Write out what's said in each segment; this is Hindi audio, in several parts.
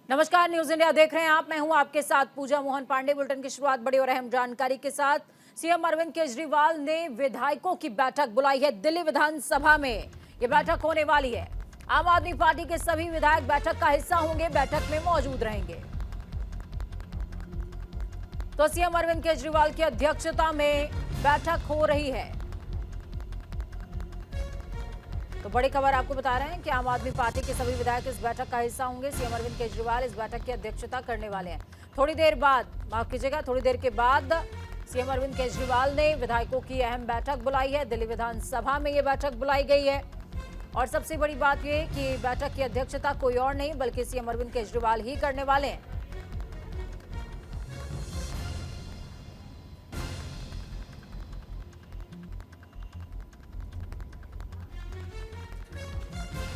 नमस्कार, न्यूज इंडिया देख रहे हैं आप। मैं हूं आपके साथ पूजा मोहन पांडे। बुलेटिन की शुरुआत बड़ी और अहम जानकारी के साथ। सीएम अरविंद केजरीवाल ने विधायकों की बैठक बुलाई है दिल्ली विधानसभा में। यह बैठक होने वाली है। आम आदमी पार्टी के सभी विधायक बैठक का हिस्सा होंगे, बैठक में मौजूद रहेंगे। तो सीएम अरविंद केजरीवाल की अध्यक्षता में बैठक हो रही है। तो बड़ी खबर आपको बता रहे हैं कि आम आदमी पार्टी के सभी विधायक इस बैठक का हिस्सा होंगे। सीएम अरविंद केजरीवाल इस बैठक की अध्यक्षता करने वाले हैं। थोड़ी देर बाद, माफ कीजिएगा, थोड़ी देर के बाद सीएम अरविंद केजरीवाल ने विधायकों की अहम बैठक बुलाई है। दिल्ली विधानसभा में यह बैठक बुलाई गई है और सबसे बड़ी बात यह कि बैठक की अध्यक्षता कोई और नहीं बल्कि सीएम अरविंद केजरीवाल ही करने वाले हैं।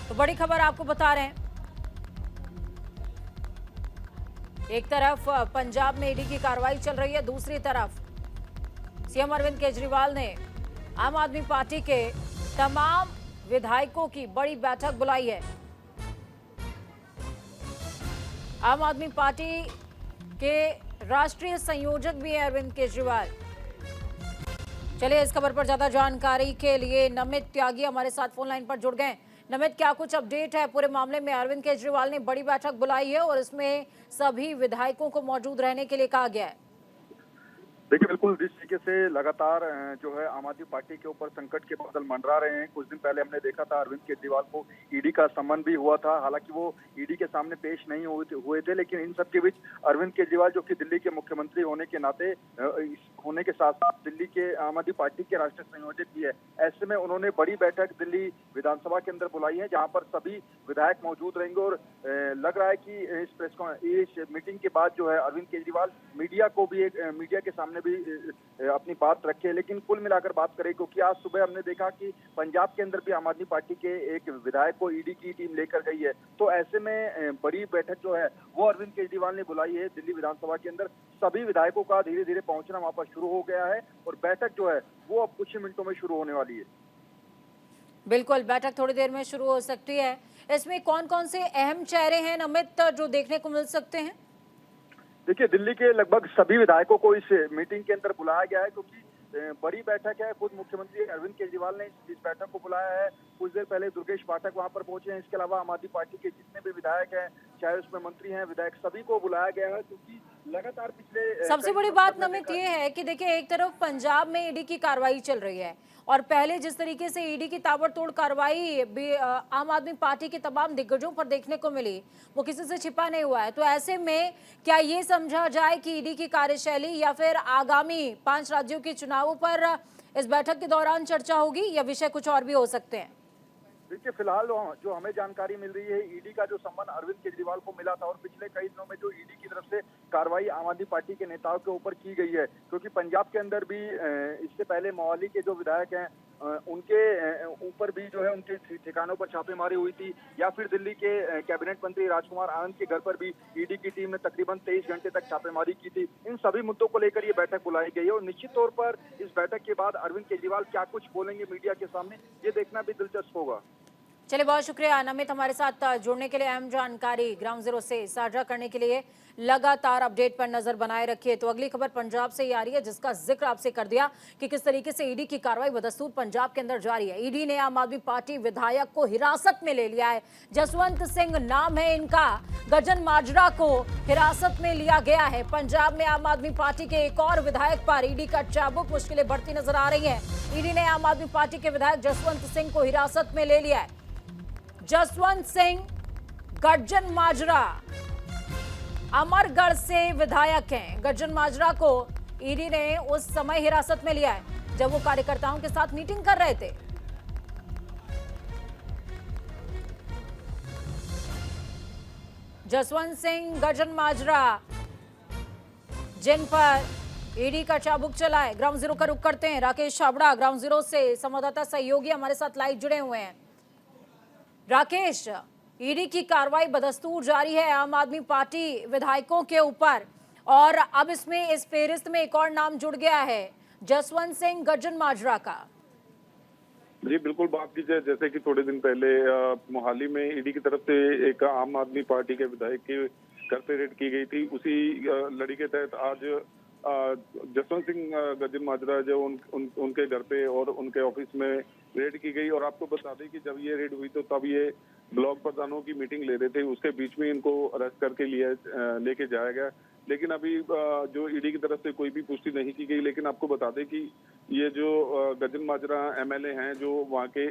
तो बड़ी खबर आपको बता रहे हैं, एक तरफ पंजाब में ईडी की कार्रवाई चल रही है, दूसरी तरफ सीएम अरविंद केजरीवाल ने आम आदमी पार्टी के तमाम विधायकों की बड़ी बैठक बुलाई है। आम आदमी पार्टी के राष्ट्रीय संयोजक भी हैं अरविंद केजरीवाल। चलिए, इस खबर पर ज्यादा जानकारी के लिए नमित त्यागी हमारे साथ फोन लाइन पर जुड़ गए। नमित, क्या कुछ अपडेट है पूरे मामले में? अरविंद केजरीवाल ने बड़ी बैठक बुलाई है और इसमें सभी विधायकों को मौजूद रहने के लिए कहा गया है। देखिए, बिल्कुल जिस तरीके से लगातार जो है आम आदमी पार्टी के ऊपर संकट के बादल मंडरा रहे हैं। कुछ दिन पहले हमने देखा था अरविंद केजरीवाल को ईडी का सम्मन भी हुआ था। हालांकि वो ईडी के सामने पेश नहीं हुए थे, लेकिन इन सब के बीच अरविंद केजरीवाल, जो कि दिल्ली के मुख्यमंत्री होने के नाते होने के साथ साथ दिल्ली के आम आदमी पार्टी के राष्ट्रीय संयोजक भी है, ऐसे में उन्होंने बड़ी बैठक दिल्ली विधानसभा के अंदर बुलाई है, जहाँ पर सभी विधायक मौजूद रहेंगे। और लग रहा है कि इस मीटिंग के बाद जो है अरविंद केजरीवाल मीडिया के सामने भी अपनी बात रखे। लेकिन कुल मिलाकर बात करें, क्योंकि आज सुबह हमने देखा कि पंजाब के अंदर भी आम आदमी पार्टी के एक विधायक को ईडी की टीम लेकर गई है, तो ऐसे में बड़ी बैठक जो है वो अरविंद केजरीवाल ने बुलाई है दिल्ली विधानसभा के अंदर। सभी विधायकों का धीरे धीरे पहुंचना वहां पर शुरू हो गया है और बैठक जो है वो अब कुछ ही मिनटों में शुरू होने वाली है। बिल्कुल, बैठक थोड़ी देर में शुरू हो सकती है। इसमें कौन कौन से अहम चेहरे हैं नमित जो देखने को मिल सकते हैं? देखिए, दिल्ली के लगभग सभी विधायकों को इस मीटिंग के अंदर बुलाया गया है, क्योंकि बड़ी बैठक है। खुद मुख्यमंत्री अरविंद केजरीवाल ने इस बैठक को बुलाया है। कुछ देर पहले दुर्गेश पाठक वहां पर पहुंचे हैं। इसके अलावा आम आदमी पार्टी के जितने भी विधायक हैं, चाहे उसमें मंत्री हैं, विधायक, सभी को बुलाया गया है, क्योंकि लगातार पिछले सबसे बड़ी बात नमित ये है कि देखिए, एक तरफ पंजाब में ईडी की कार्रवाई चल रही है और पहले जिस तरीके से ईडी की ताबड़तोड़ कार्रवाई आम आदमी पार्टी के तमाम दिग्गजों पर देखने को मिली, वो किसी से छिपा नहीं हुआ है। तो ऐसे में क्या ये समझा जाए कि ईडी की कार्यशैली या फिर आगामी 5 राज्यों के चुनावों पर इस बैठक के दौरान चर्चा होगी या विषय कुछ और भी हो सकते हैं? देखिए, फिलहाल जो हमें जानकारी मिल रही है, ईडी का जो सम्मन अरविंद केजरीवाल को मिला था और पिछले कई दिनों में जो ईडी की तरफ से कार्रवाई आम आदमी पार्टी के नेताओं के ऊपर की गई है, क्योंकि पंजाब के अंदर भी इससे पहले मोहाली के जो विधायक हैं उनके ऊपर भी जो है उनके ठिकानों पर छापेमारी हुई थी, या फिर दिल्ली के कैबिनेट मंत्री राजकुमार आनंद के घर पर भी ईडी की टीम ने तकरीबन 23 घंटे तक छापेमारी की थी। इन सभी मुद्दों को लेकर ये बैठक बुलाई गई है और निश्चित तौर पर इस बैठक के बाद अरविंद केजरीवाल क्या कुछ बोलेंगे मीडिया के सामने, ये देखना भी दिलचस्प होगा। चलिए, बहुत शुक्रिया नमित हमारे साथ जुड़ने के लिए, अहम जानकारी ग्राउंड जीरो से साझा करने के लिए। लगातार अपडेट पर नजर बनाए रखिए। तो अगली खबर पंजाब से ही आ रही है, जिसका जिक्र आपसे कर दिया कि किस तरीके से ईडी की कार्रवाई बदस्तूर पंजाब के अंदर जारी है। ईडी ने आम आदमी पार्टी विधायक को हिरासत में ले लिया है। जसवंत सिंह नाम है इनका। गजन माजरा को हिरासत में लिया गया है। पंजाब में आम आदमी पार्टी के एक और विधायक पर ईडी का चाबुक, मुश्किलें बढ़ती नजर आ रही है। ईडी ने आम आदमी पार्टी के विधायक जसवंत सिंह को हिरासत में ले लिया है। जसवंत सिंह गज्जन माजरा अमरगढ़ से विधायक हैं। गज्जन माजरा को ईडी ने उस समय हिरासत में लिया है जब वो कार्यकर्ताओं के साथ मीटिंग कर रहे थे। जसवंत सिंह गज्जन माजरा, जिन पर ईडी का चाबुक चला है। ग्राउंड जीरो का रुख करते हैं। राकेश छाबड़ा ग्राउंड जीरो से संवाददाता सहयोगी हमारे साथ लाइव जुड़े हुए हैं। राकेश, ईडी की कार्रवाई बदस्तूर जारी है आम आदमी पार्टी विधायकों के ऊपर और अब इसमें इस फेहरिस्त में एक और नाम जुड़ गया है, जसवंत सिंह गज्जन माजरा का। जी बिल्कुल, बात कीजिए जैसे कि थोड़े दिन पहले मोहाली में ईडी की तरफ से एक आम आदमी पार्टी के विधायक की घर पे रेड की गई थी, उसी लड़ी के तहत आज जसवंत सिंह गजन माजरा जो उनके घर पे और उनके ऑफिस में रेड की गई। और आपको बता दें कि जब ये रेड हुई तो तब ये ब्लॉक प्रधानों की मीटिंग ले रहे थे, उसके बीच में इनको अरेस्ट करके लेके जाया गया। लेकिन अभी जो ईडी की तरफ से कोई भी पुष्टि नहीं की गई। लेकिन आपको बता दें कि ये जो गजन माजरा एमएलए हैं, जो वहाँ के,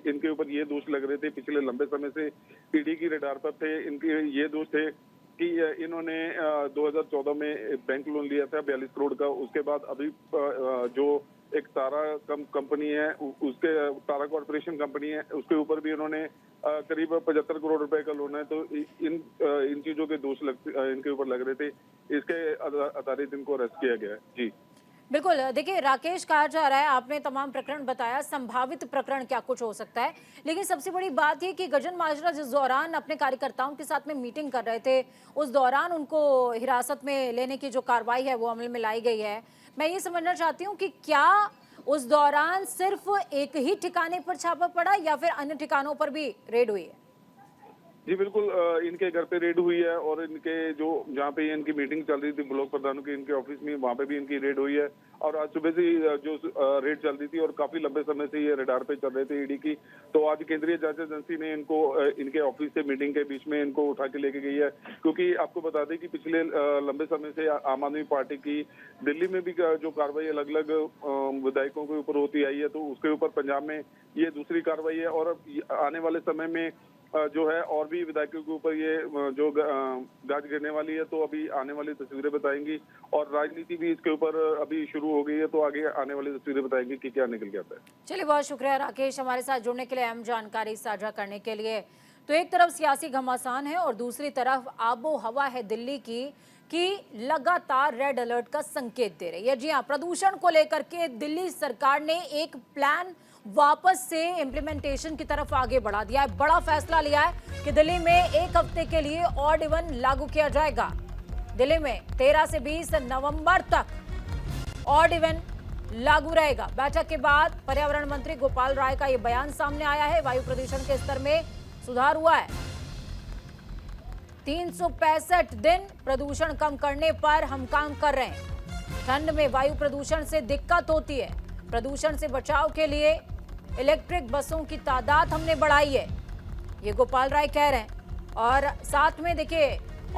इनके ऊपर ये दोष लग रहे थे, पिछले लंबे समय से ईडी की रडार पर थे। इनके ये दोष थे कि इन्होंने 2014 में बैंक लोन लिया था 42 करोड़ का। उसके बाद अभी जो एक तारा कंपनी है, उसके तारा कॉर्पोरेशन कंपनी है, उसके ऊपर भी इन्होंने करीब 75 करोड़ रुपए का लोन है। तो इन चीजों के दोष इनके ऊपर लग रहे थे, इसके आधारित इनको अरेस्ट किया गया है। जी बिल्कुल, देखिए राकेश, कहा जा रहा है, आपने तमाम प्रकरण बताया, संभावित प्रकरण क्या कुछ हो सकता है, लेकिन सबसे बड़ी बात ये कि गजन माजरा जिस दौरान अपने कार्यकर्ताओं के साथ में मीटिंग कर रहे थे, उस दौरान उनको हिरासत में लेने की जो कार्रवाई है वो अमल में लाई गई है। मैं ये समझना चाहती हूँ कि क्या उस दौरान सिर्फ एक ही ठिकाने पर छापा पड़ा या फिर अन्य ठिकानों पर भी रेड हुई है? जी बिल्कुल, इनके घर पे रेड हुई है और इनके जो जहाँ पे इनकी मीटिंग चल रही थी ब्लॉक प्रधानों की, इनके ऑफिस में, वहाँ पे भी इनकी रेड हुई है। और आज सुबह से जो रेड चल रही थी और काफी लंबे समय से ये रडार पे चल रहे थे ईडी की, तो आज केंद्रीय जांच एजेंसी ने इनको इनके ऑफिस से मीटिंग के बीच में इनको उठा के लेके गई है। क्योंकि आपको बता दें कि पिछले लंबे समय से आम आदमी पार्टी की दिल्ली में भी जो कार्रवाई अलग अलग विधायकों के ऊपर होती आई है, तो उसके ऊपर पंजाब में ये दूसरी कार्रवाई है। और आने वाले समय में जो है और भी विधायकों के ऊपर ये जो गाज गिरने वाली है, तो अभी आने वाली तस्वीरें बताएंगी। और राजनीति भी इसके ऊपर अभी शुरू हो गई है, तो आगे आने वाली तस्वीरें बताएंगी कि क्या निकल के आता है। चलिए, बहुत शुक्रिया राकेश, हमारे साथ जुड़ने के लिए, अहम जानकारी साझा करने के लिए। तो एक तरफ सियासी घमासान है और दूसरी तरफ आबो हवा है दिल्ली की कि लगातार रेड अलर्ट का संकेत दे रही है। जी हाँ, प्रदूषण को लेकर के दिल्ली सरकार ने एक प्लान वापस से इम्प्लीमेंटेशन की तरफ आगे बढ़ा दिया है। बड़ा फैसला लिया है कि दिल्ली में एक हफ्ते के लिए ऑड इवन लागू किया जाएगा। दिल्ली में 13 से 20 नवंबर तक ऑड इवन लागू रहेगा। बैठक के बाद पर्यावरण मंत्री गोपाल राय का यह बयान सामने आया है। वायु प्रदूषण के स्तर में सुधार हुआ है। 365 दिन प्रदूषण कम करने पर हम काम कर रहे हैं। ठंड में वायु प्रदूषण से दिक्कत होती है। प्रदूषण से बचाव के लिए इलेक्ट्रिक बसों की तादाद हमने बढ़ाई है, ये गोपाल राय कह रहे हैं। और साथ में देखिए,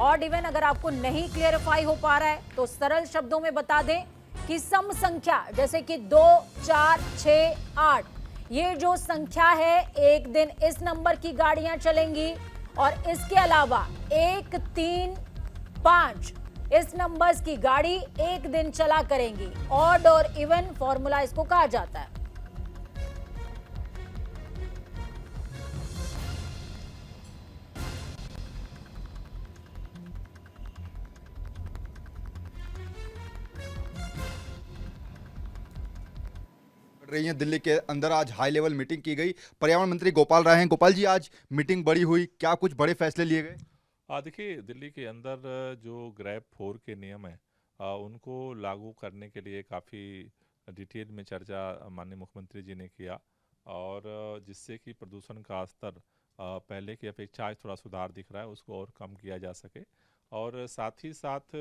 ऑड इवन अगर आपको नहीं क्लियरिफाई हो पा रहा है तो सरल शब्दों में बता दें कि सम संख्या, जैसे कि 2, 4, 6, 8, ये जो संख्या है, एक दिन इस नंबर की गाड़ियां चलेंगी और इसके अलावा 1, 3, 5 इस नंबर्स की गाड़ी एक दिन चला करेंगी। ऑड और इवन फॉर्मूला इसको कहा जाता है। रही है दिल्ली के अंदर आज हाई लेवल मीटिंग की गई। पर्यावरण मंत्री गोपाल राय हैं। गोपाल जी, आज मीटिंग बड़ी हुई, क्या कुछ बड़े फैसले लिए गए? देखिए, दिल्ली के अंदर जो ग्रैब 4 के नियम हैं, उनको लागू करने के लिए काफ़ी डिटेल में चर्चा माननीय मुख्यमंत्री जी ने किया। और जिससे कि प्रदूषण का स्तर पहले की अपेक्षा आज थोड़ा सुधार दिख रहा है, उसको और कम किया जा सके। और साथ ही साथ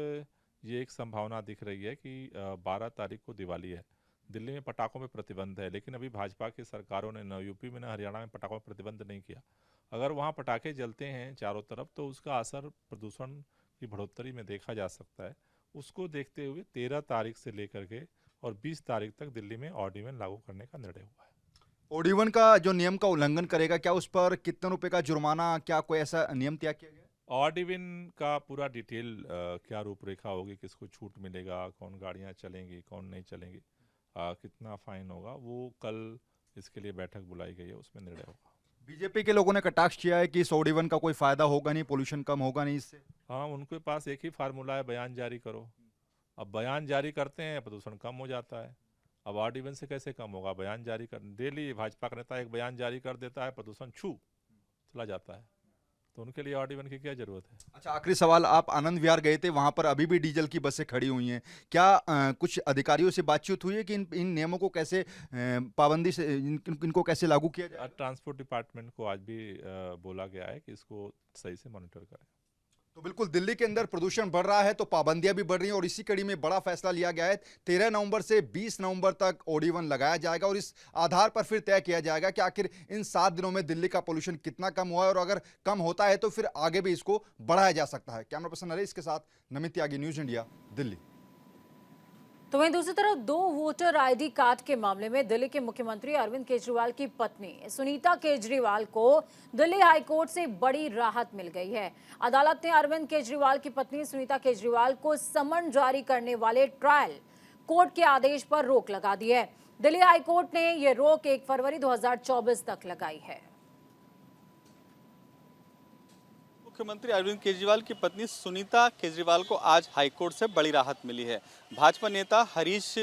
ये एक संभावना दिख रही है कि 12 तारीख को दिवाली है। दिल्ली में पटाखों पे प्रतिबंध है, लेकिन अभी भाजपा की सरकारों ने न यूपी में न हरियाणा में पटाखों पर प्रतिबंध नहीं किया। अगर वहाँ पटाखे जलते हैं चारों तरफ तो उसका असर प्रदूषण की बढ़ोतरी में देखा जा सकता है। उसको देखते हुए 13 तारीख से लेकर के और 20 तारीख तक दिल्ली में ऑड इवन लागू करने का निर्णय हुआ है। ऑड इवन का जो नियम का उल्लंघन करेगा, क्या उस पर कितने रुपए का जुर्माना, क्या कोई ऐसा नियम तय किया गया? ऑड इवन का पूरा डिटेल क्या रूपरेखा होगी, किसको छूट मिलेगा, कौन गाड़ियाँ चलेंगी, कौन नहीं चलेंगी, कितना फाइन होगा, वो कल इसके लिए बैठक बुलाई गई है, उसमें निर्णय होगा। बीजेपी के लोगों ने कटाक्ष किया है कि इस ऑड इवन का कोई फायदा होगा नहीं, पोल्यूशन कम होगा नहीं इससे। हाँ, उनके पास एक ही फार्मूला है, बयान जारी करो। अब बयान जारी करते हैं, प्रदूषण कम हो जाता है। अब ऑड इवन से कैसे कम होगा? बयान जारी कर, डेली भाजपा का नेता एक बयान जारी कर देता है, प्रदूषण चला जाता है। तो उनके लिए ऑड इवन की क्या जरूरत है? अच्छा, आखिरी सवाल, आप आनंद विहार गए थे, वहां पर अभी भी डीजल की बसें खड़ी हुई हैं। क्या कुछ अधिकारियों से बातचीत हुई है कि इन नियमों को कैसे पाबंदी से इनको कैसे लागू किया जाए? ट्रांसपोर्ट डिपार्टमेंट को आज भी बोला गया है कि इसको सही से मॉनिटर करें। तो बिल्कुल दिल्ली के अंदर प्रदूषण बढ़ रहा है तो पाबंदियां भी बढ़ रही हैं और इसी कड़ी में बड़ा फैसला लिया गया है। 13 नवंबर से 20 नवंबर तक OD1 लगाया जाएगा और इस आधार पर फिर तय किया जाएगा कि आखिर इन 7 दिनों में दिल्ली का पोल्यूशन कितना कम हुआ है और अगर कम होता है तो फिर आगे भी इसको बढ़ाया जा सकता है। कैमरा पर्सन नरेश के साथ नमित त्यागी, न्यूज इंडिया, दिल्ली। तो वहीं दूसरी तरफ 2 वोटर आईडी कार्ड के मामले में दिल्ली के मुख्यमंत्री अरविंद केजरीवाल की पत्नी सुनीता केजरीवाल को दिल्ली हाईकोर्ट से बड़ी राहत मिल गई है। अदालत ने अरविंद केजरीवाल की पत्नी सुनीता केजरीवाल को समन जारी करने वाले ट्रायल कोर्ट के आदेश पर रोक लगा दी है। दिल्ली हाईकोर्ट ने यह रोक 1 फरवरी 2024 तक लगाई है। मुख्यमंत्री अरविंद केजरीवाल की पत्नी सुनीता केजरीवाल को आज हाईकोर्ट से बड़ी राहत मिली है। भाजपा नेता हरीश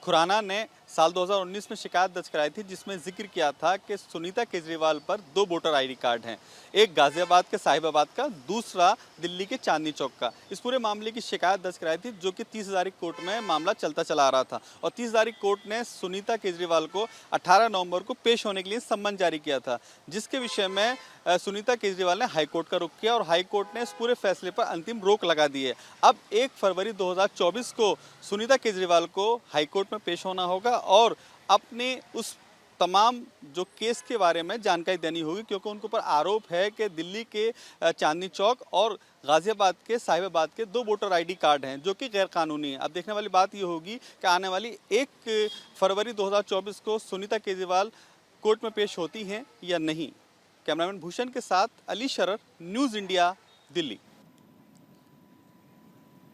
खुराना ने साल 2019 में शिकायत दर्ज कराई थी जिसमें जिक्र किया था कि सुनीता केजरीवाल पर 2 वोटर आईडी कार्ड हैं, एक गाजियाबाद के साहिबाबाद का, दूसरा दिल्ली के चांदनी चौक का। इस पूरे मामले की शिकायत दर्ज कराई थी जो कि 30 तारीख कोर्ट में मामला चलता चला आ रहा था और 30 तारीख कोर्ट ने सुनीता केजरीवाल को 18 नवंबर को पेश होने के लिए सम्मन जारी किया था, जिसके विषय में सुनीता केजरीवाल ने हाईकोर्ट का रुख किया और हाईकोर्ट ने इस पूरे फैसले पर अंतिम रोक लगा दी है। अब 1 फरवरी 2024 को सुनीता केजरीवाल को हाईकोर्ट में पेश होना होगा और अपने उस तमाम जो केस के बारे में जानकारी देनी होगी, क्योंकि उनके ऊपर आरोप है कि दिल्ली के चांदनी चौक और गाजियाबाद के साहिबाबाद के 2 वोटर आईडी कार्ड हैं जो कि गैर कानूनी है। अब देखने वाली बात ये होगी कि आने वाली 1 फरवरी 2024 को सुनीता केजरीवाल कोर्ट में पेश होती हैं या नहीं। कैमरामैन भूषण के साथ अली शरर, न्यूज़ इंडिया, दिल्ली।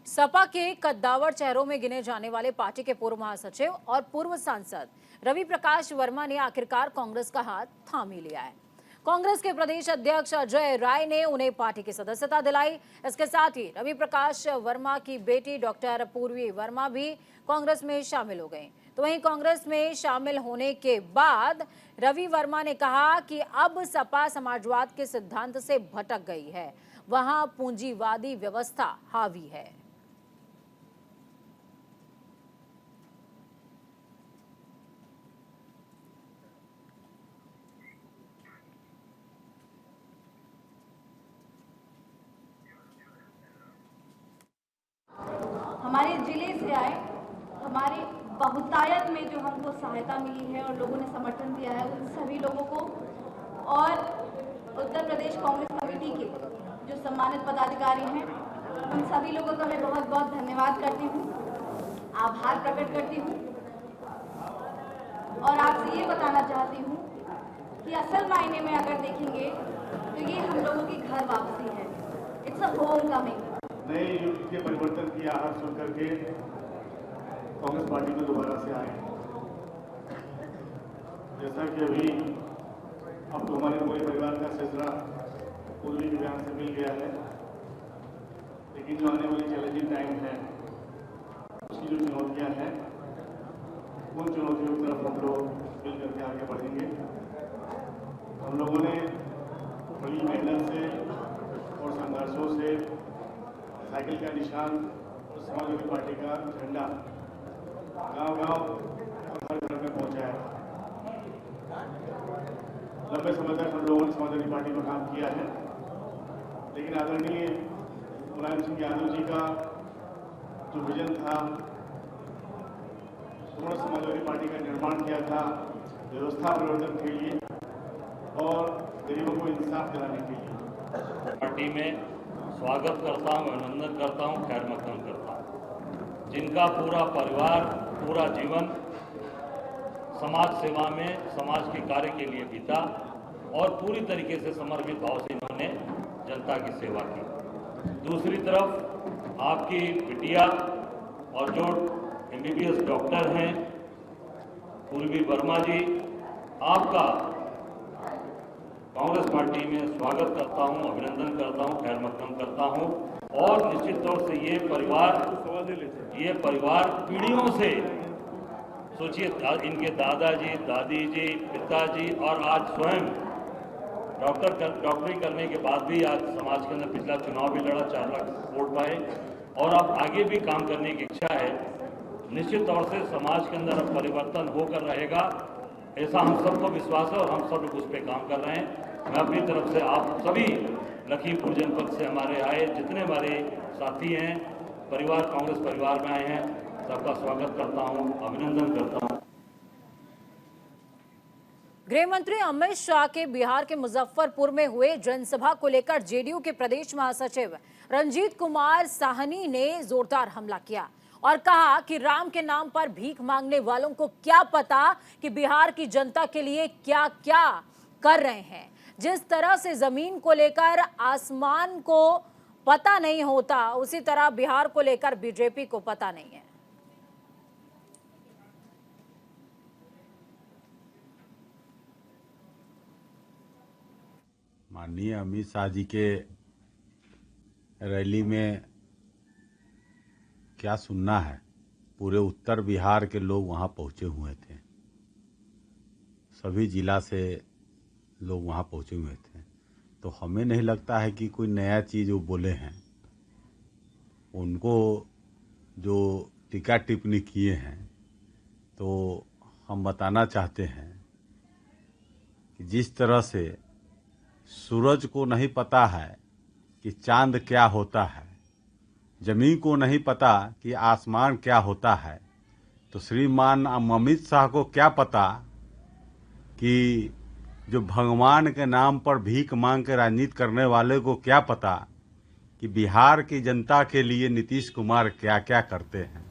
सपा के कद्दावर चेहरों में गिने जाने वाले पार्टी के पूर्व महासचिव और पूर्व सांसद रवि प्रकाश वर्मा ने आखिरकार कांग्रेस का हाथ थाम ही लिया है। कांग्रेस के प्रदेश अध्यक्ष अजय राय ने उन्हें पार्टी की सदस्यता दिलाई। इसके साथ ही रवि प्रकाश वर्मा की बेटी डॉक्टर पूर्वी वर्मा भी कांग्रेस में शामिल हो गई। तो वहीं कांग्रेस में शामिल होने के बाद रवि वर्मा ने कहा कि अब सपा समाजवाद के सिद्धांत से भटक गई है, वहां पूंजीवादी व्यवस्था हावी है। हमारे जिले से आए, हमारे बहुतायत में जो हमको सहायता मिली है और लोगों ने समर्थन दिया है उन सभी लोगों को और उत्तर प्रदेश कांग्रेस कमेटी के जो सम्मानित पदाधिकारी हैं उन सभी लोगों का मैं बहुत बहुत धन्यवाद करती हूँ, आभार प्रकट करती हूँ और आपसे ये बताना चाहती हूँ कि असल मायने में अगर देखेंगे तो ये हम लोगों की घर वापसी है। It's a home coming. नए युग के परिवर्तन की आहट सुन करके कांग्रेस पार्टी में दोबारा से आए। जैसा कि अभी अब तो हमारे पूरे परिवार का सिलसिला पूर्वी के बयान से मिल गया है, लेकिन जो आने वाली चैलेंजिंग टाइम है उसकी जो चुनौतियां हैं उन चुनौतियों की तरफ हम लोग मिल करके आगे बढ़ेंगे। हम लोगों ने बड़ी मेहनत से और संघर्षों से साइकिल का निशान और समाजवादी पार्टी का झंडा गांव-गांव और हर घर में पहुंचाया। लंबे समय तक हम लोगों ने समाजवादी पार्टी में काम किया है, लेकिन आदरणीय मुलायम सिंह यादव जी का जो विजन था, पूर्ण समाजवादी पार्टी का निर्माण किया था व्यवस्था परिवर्तन के लिए और गरीबों को इंसाफ दिलाने के लिए। पार्टी में स्वागत करता हूँ, अभिनंदन करता हूँ, खैर मकदम करता हूँ। जिनका पूरा परिवार, पूरा जीवन समाज सेवा में, समाज के कार्य के लिए बीता और पूरी तरीके से समर्पित भाव से इन्होंने जनता की सेवा की। दूसरी तरफ आपकी बिटिया और जो MBBS डॉक्टर हैं पूर्वी वर्मा जी, आपका कांग्रेस पार्टी में स्वागत करता हूं, अभिनंदन करता हूं, खैर मकदम करता हूं और निश्चित तौर से ये परिवार पीढ़ियों से, सोचिए इनके दादाजी, दादी जी, पिताजी और आज स्वयं डॉक्टरी करने के बाद भी आज समाज के अंदर पिछला चुनाव भी लड़ा, 4 लाख वोट पाए और अब आगे भी काम करने की इच्छा है। निश्चित तौर से समाज के अंदर अब परिवर्तन होकर रहेगा ऐसा हम सबको विश्वास है और हम सब लोग उस पर काम कर रहे हैं। मैं अपनी तरफ से आप सभी लखीमपुर जनपद से हमारे आए जितने हमारे साथी हैं, परिवार, कांग्रेस परिवार में आए हैं, सबका स्वागत करता हूं, अभिनंदन करता हूं। गृह मंत्री अमित शाह के बिहार के मुजफ्फरपुर में हुए जनसभा को लेकर जेडीयू के प्रदेश महासचिव रंजीत कुमार साहनी ने जोरदार हमला किया और कहा कि राम के नाम पर भीख मांगने वालों को क्या पता कि बिहार की जनता के लिए क्या क्या कर रहे हैं। जिस तरह से जमीन को लेकर आसमान को पता नहीं होता, उसी तरह बिहार को लेकर बीजेपी को पता नहीं है। माननीय अमित शाह जी के रैली में क्या सुनना है। पूरे उत्तर बिहार के लोग वहां पहुंचे हुए थे, सभी जिला से लोग वहां पहुंचे हुए थे। तो हमें नहीं लगता है कि कोई नया चीज़ वो बोले हैं। उनको जो टीका टिप्पणी किए हैं, तो हम बताना चाहते हैं कि जिस तरह से सूरज को नहीं पता है कि चांद क्या होता है, जमीन को नहीं पता कि आसमान क्या होता है, तो श्रीमान अमित शाह को क्या पता कि जो भगवान के नाम पर भीख मांग के राजनीति करने वाले को क्या पता कि बिहार की जनता के लिए नीतीश कुमार क्या क्या करते हैं।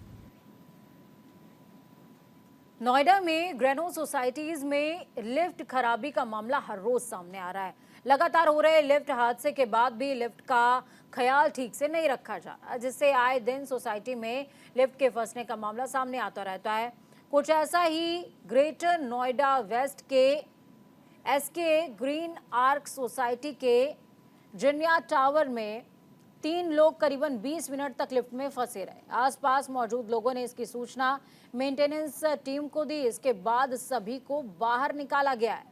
नोएडा में ग्रेनो सोसाइटीज में लिफ्ट खराबी का मामला हर रोज सामने आ रहा है। लगातार हो रहे लिफ्ट हादसे के बाद भी लिफ्ट का ख्याल ठीक से नहीं रखा जा रहा, जिससे आए दिन सोसाइटी में लिफ्ट के फंसने का मामला सामने आता रहता है। कुछ ऐसा ही ग्रेटर नोएडा वेस्ट के एसके ग्रीन आर्क सोसाइटी के जिनिया टावर में 3 लोग करीबन 20 मिनट तक लिफ्ट में फंसे रहे। आसपास मौजूद लोगों ने इसकी सूचना मेंटेनेंस टीम को दी। इसके बाद सभी को बाहर निकाला गया है।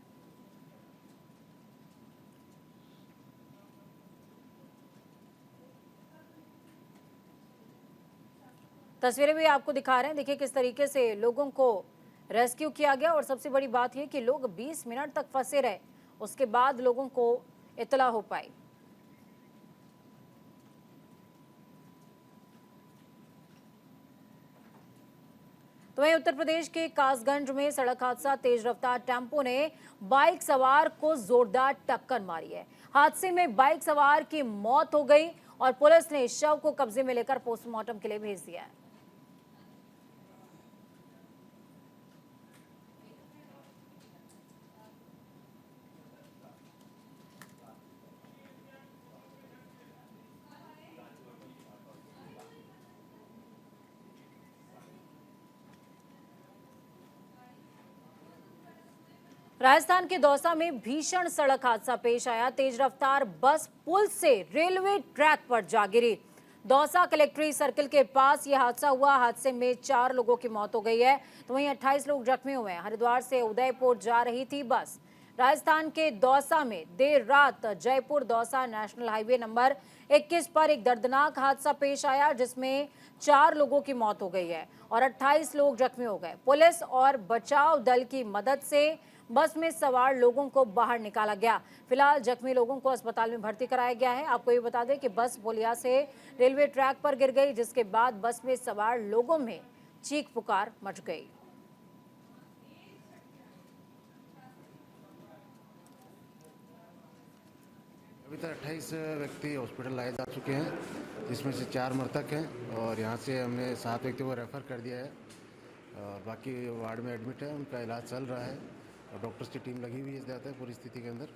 तस्वीरें भी आपको दिखा रहे हैं। देखिए किस तरीके से लोगों को रेस्क्यू किया गया और सबसे बड़ी बात यह कि लोग 20 मिनट तक फंसे रहे, उसके बाद लोगों को इत्तला हो पाई। तो वहीं उत्तर प्रदेश के कासगंज में सड़क हादसा, तेज रफ्तार टेम्पो ने बाइक सवार को जोरदार टक्कर मारी है। हादसे में बाइक सवार की मौत हो गई और पुलिस ने शव को कब्जे में लेकर पोस्टमार्टम के लिए भेज दिया है। राजस्थान के दौसा में भीषण सड़क हादसा पेश आया। तेज रफ्तार बस पुल से रेलवे ट्रैक पर जा गिरी। दौसा कलेक्ट्रेट सर्किल के पास यह हादसा हुआ। हादसे में 4 लोगों की मौत हो गई है, तो वहीं 28 लोग जख्मी हुए हैं। हरिद्वार से उदयपुर जा रही थी बस। राजस्थान के दौसा में देर रात Jaipur Dausa national highway number 21 पर एक दर्दनाक हादसा पेश आया, जिसमें 4 लोगों की मौत हो गई है और 28 लोग जख्मी हो गए। पुलिस और बचाव दल की मदद से बस में सवार लोगों को बाहर निकाला गया। फिलहाल जख्मी लोगों को अस्पताल में भर्ती कराया गया है। आपको ये बता दें कि बस पुलिया से रेलवे ट्रैक पर गिर गई, जिसके बाद बस में सवार लोगों में चीख पुकार मच गई। अभी तक 28 व्यक्ति हॉस्पिटल लाए जा चुके हैं, जिसमें से 4 मृतक हैं और यहाँ से हमने 7 व्यक्तियों को रेफर कर दिया है और बाकी वार्ड में एडमिट है, उनका इलाज चल रहा है और डॉक्टर्स की टीम लगी हुई है ज़्यादा पूरी स्थिति के अंदर।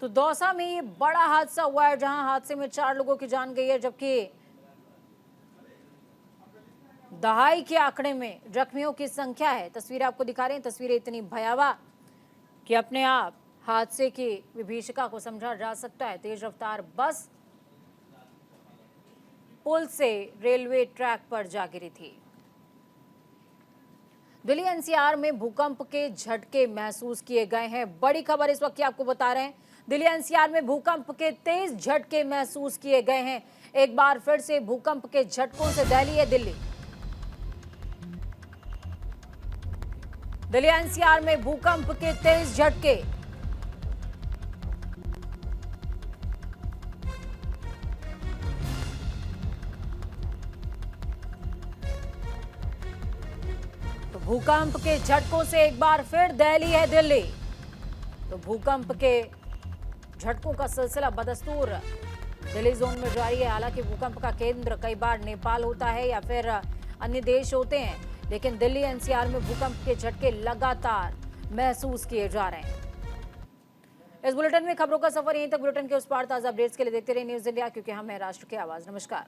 तो दौसा में ये बड़ा हादसा हुआ है, जहां हादसे में 4 लोगों की जान गई है, जबकि दहाई के आंकड़े में जख्मियों की संख्या है। तस्वीरें आपको दिखा रहे हैं। तस्वीरें इतनी भयावह कि अपने आप हादसे की विभीषिका को समझा जा सकता है। तेज रफ्तार बस पुल से रेलवे ट्रैक पर जा गिरी थी। दिल्ली एनसीआर में भूकंप के झटके महसूस किए गए हैं। बड़ी खबर इस वक्त की आपको बता रहे हैं। दिल्ली एनसीआर में भूकंप के तेज झटके महसूस किए गए हैं। एक बार फिर से भूकंप के झटकों से दहली है दिल्ली। दिल्ली एनसीआर में भूकंप के तेज झटके। तो भूकंप के झटकों से एक बार फिर दहली है दिल्ली। तो भूकंप के झटकों का सिलसिला बदस्तूर दिल्ली जोन में जारी है। हालांकि भूकंप का केंद्र कई बार नेपाल होता है या फिर अन्य देश होते हैं, लेकिन दिल्ली एनसीआर में भूकंप के झटके लगातार महसूस किए जा रहे हैं। इस बुलेटिन में खबरों का सफर यहीं तक। बुलेटिन के उस पार ताजा अपडेट्स के लिए देखते रहिए न्यूज इंडिया, क्योंकि हम हैं राष्ट्र की आवाज। नमस्कार।